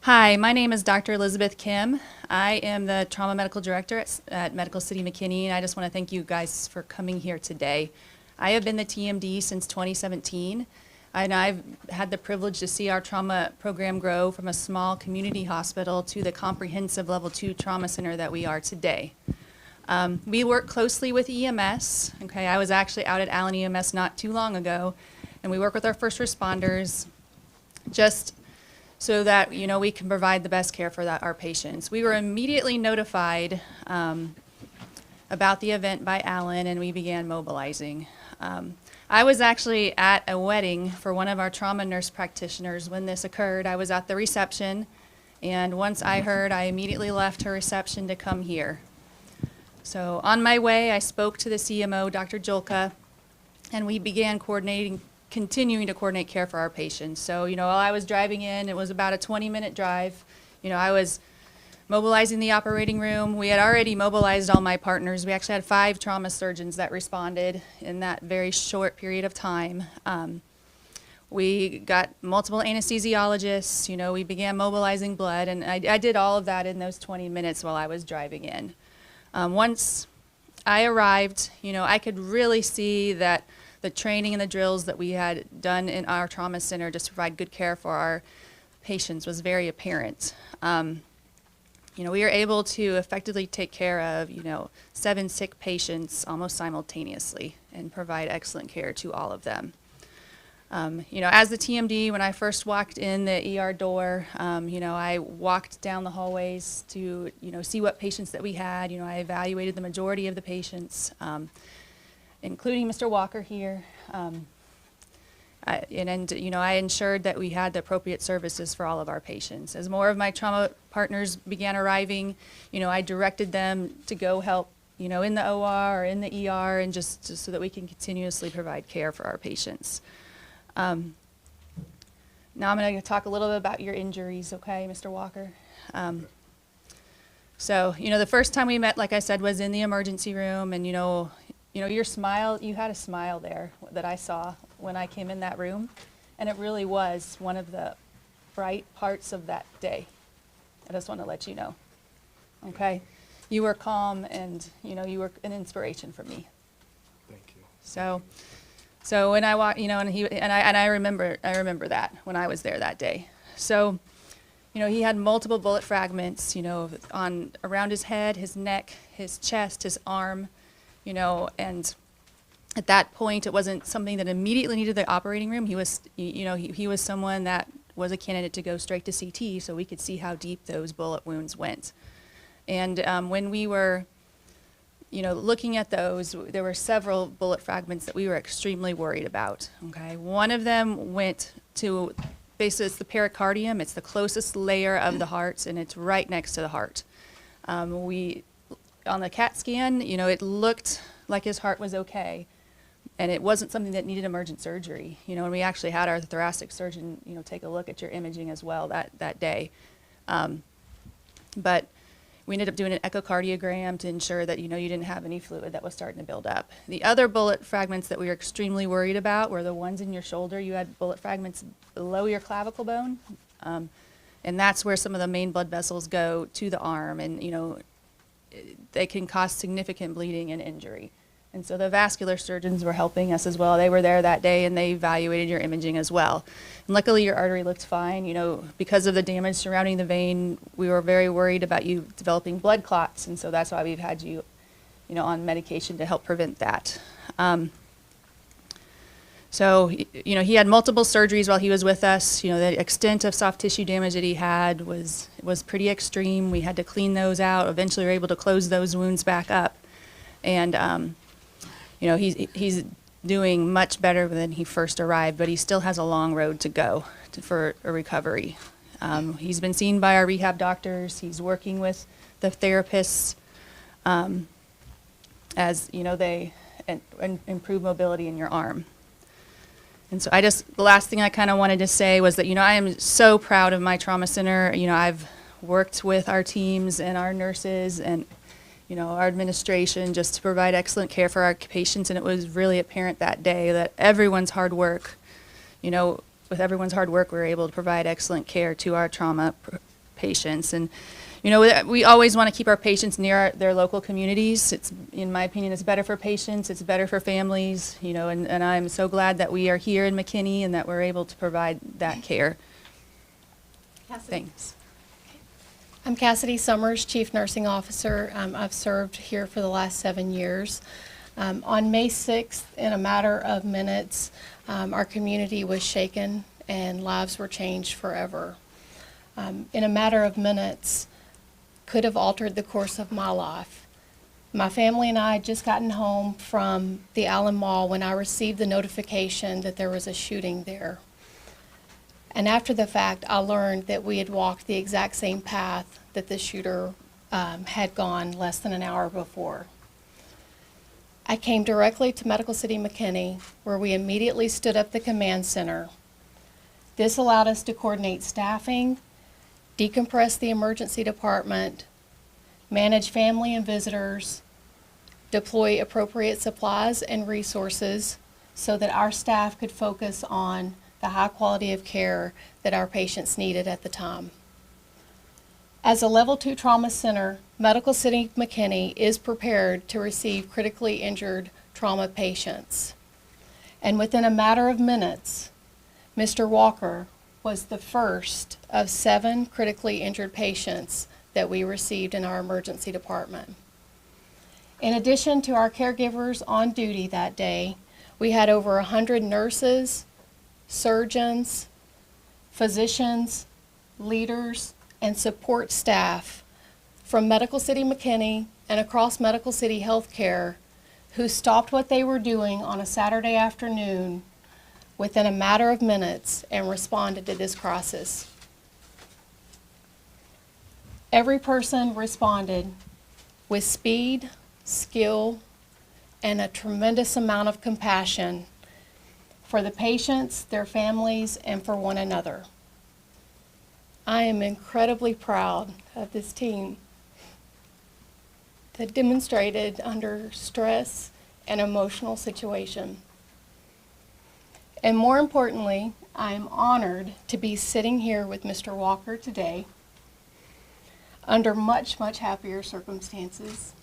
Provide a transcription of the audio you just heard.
Hi, my name is Dr. Elizabeth Kim. I am the Trauma Medical Director at Medical City McKinney, and I just want to thank you guys for coming here today. I have been the TMD since 2017, and I've had the privilege to see our trauma program grow from a small community hospital to the comprehensive Level 2 trauma center that we are today. We work closely with EMS. Okay, I was actually out at Allen EMS not too long ago, and we work with our first responders just so that we can provide the best care for our patients. We were immediately notified about the event by Allen, and we began mobilizing. I was actually at a wedding for one of our trauma nurse practitioners when this occurred. I was at the reception, and once I heard, I immediately left her reception to come here. So on my way, I spoke to the CMO, Dr. Julka, and we began continuing to coordinate care for our patients. So, while I was driving in, it was about a 20-minute drive. I was mobilizing the operating room. We had already mobilized all my partners. We actually had 5 trauma surgeons that responded in that very short period of time. We got multiple anesthesiologists. We began mobilizing blood, and I did all of that in those 20 minutes while I was driving in. Once I arrived, I could really see that the training and the drills that we had done in our trauma center just to provide good care for our patients was very apparent. We were able to effectively take care of, 7 sick patients almost simultaneously and provide excellent care to all of them. As the TMD, when I first walked in the ER door, I walked down the hallways to, see what patients that we had. I evaluated the majority of the patients, including Mr. Walker here. I ensured that we had the appropriate services for all of our patients. As more of my trauma partners began arriving, I directed them to go help, in the OR or in the ER, and just so that we can continuously provide care for our patients. Now I'm going to talk a little bit about your injuries, okay, Mr. Walker? So, the first time we met, like I said, was in the emergency room, and your smile, you had a smile there that I saw when I came in that room, and it really was one of the bright parts of that day. I just want to let you know, okay? You were calm, and, you were an inspiration for me. Thank you. So when I walked, and I remember that when I was there that day. So, he had multiple bullet fragments, around his head, his neck, his chest, his arm. And at that point, it wasn't something that immediately needed the operating room. He was, he was someone that was a candidate to go straight to CT, so we could see how deep those bullet wounds went. And when we were, looking at those, there were several bullet fragments that we were extremely worried about. Okay, one of them went to basically it's the pericardium. It's the closest layer of the heart, and it's right next to the heart. On the CAT scan, it looked like his heart was okay, and it wasn't something that needed emergent surgery. And we actually had our thoracic surgeon, take a look at your imaging as well that day. But we ended up doing an echocardiogram to ensure that, you didn't have any fluid that was starting to build up. The other bullet fragments that we were extremely worried about were the ones in your shoulder. You had bullet fragments below your clavicle bone, and that's where some of the main blood vessels go to the arm, and, they can cause significant bleeding and injury. And so the vascular surgeons were helping us as well. They were there that day, and they evaluated your imaging as well. And luckily, your artery looked fine. Because of the damage surrounding the vein, we were very worried about you developing blood clots, and so that's why we've had you, on medication to help prevent that. So, he had multiple surgeries while he was with us. The extent of soft tissue damage that he had was pretty extreme. We had to clean those out. Eventually, we were able to close those wounds back up. And, he's doing much better than he first arrived, but he still has a long road to go for a recovery. He's been seen by our rehab doctors. He's working with the therapists as, they improve mobility in your arm. And so the last thing I kind of wanted to say was that, I am so proud of my trauma center. I've worked with our teams and our nurses and, our administration just to provide excellent care for our patients. And it was really apparent that day that everyone's hard work, with everyone's hard work, we were able to provide excellent care to our trauma patients. And, we always want to keep our patients near their local communities. It's, in my opinion, it's better for patients, it's better for families, and I'm so glad that we are here in McKinney and that we're able to provide that care. Cassidy. Thanks. I'm Cassidy Summers, Chief Nursing Officer. I've served here for the last 7 years. On May 6th, in a matter of minutes, our community was shaken and lives were changed forever. In a matter of minutes, could have altered the course of my life. My family and I had just gotten home from the Allen Mall when I received the notification that there was a shooting there. And after the fact, I learned that we had walked the exact same path that the shooter had gone less than an hour before. I came directly to Medical City McKinney, where we immediately stood up the command center. This allowed us to coordinate staffing, decompress the emergency department, manage family and visitors, deploy appropriate supplies and resources so that our staff could focus on the high quality of care that our patients needed at the time. As a Level 2 trauma center, Medical City McKinney is prepared to receive critically injured trauma patients. And within a matter of minutes, Mr. Walker was the first of 7 critically injured patients that we received in our emergency department. In addition to our caregivers on duty that day, we had over 100 nurses, surgeons, physicians, leaders, and support staff from Medical City McKinney and across Medical City Healthcare who stopped what they were doing on a Saturday afternoon within a matter of minutes and responded to this crisis. Every person responded with speed, skill, and a tremendous amount of compassion for the patients, their families, and for one another. I am incredibly proud of this team that demonstrated under stress and emotional situation. And more importantly, I am honored to be sitting here with Mr. Walker today under much, much happier circumstances